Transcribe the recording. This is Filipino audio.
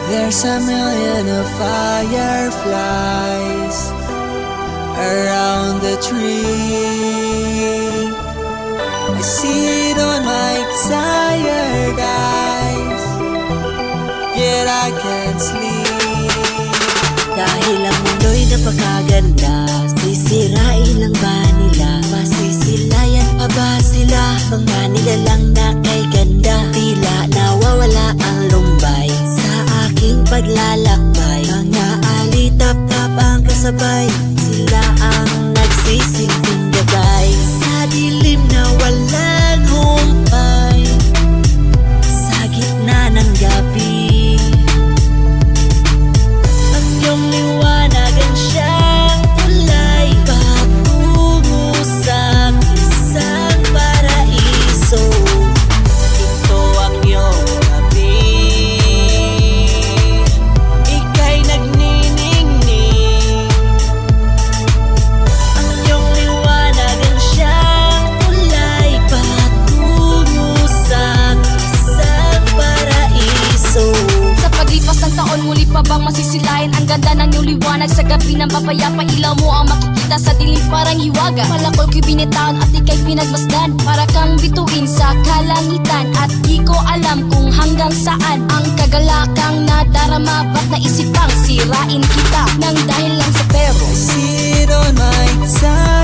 There's a million of fireflies around the tree. I see it on my tired eyes, yet I can't sleep. Dahil ang mundo'y napakaganda, sisirain lang ba nila? Masisilayan pa ba sila? Mga nilalang na kay ganda, tila nawawala ang lumbay sa aking paglalakbay. Mga alitap-tap ang kasabay, sila ang nagsisilbing gabay. Sa dilim na walang humpay, sa gitna ng gabi, ang iyong liwanag ang siyang kulay patungo sa isang paraiso. Ito ang iyong gabi, ika'y nagniningning. Ang iyong liwanag ang siyang kulay patungo sa isang paraiso. Sa paglipas ng taon, muli pa bang masisilayan ang ganda ng iyong liwanag? Sa gabi ng papayapa, ilaw mo ang makikita sa dilim parang hiwaga. Malakol ko'y binitawan at ika'y pinagmasdan, para kang bituin sa kalangitan. At di ko alam kung hanggang saan ang kagalakang nadarama. Ba't naisip pang sirain kita nang dahil lang sa pero? I see it on my tired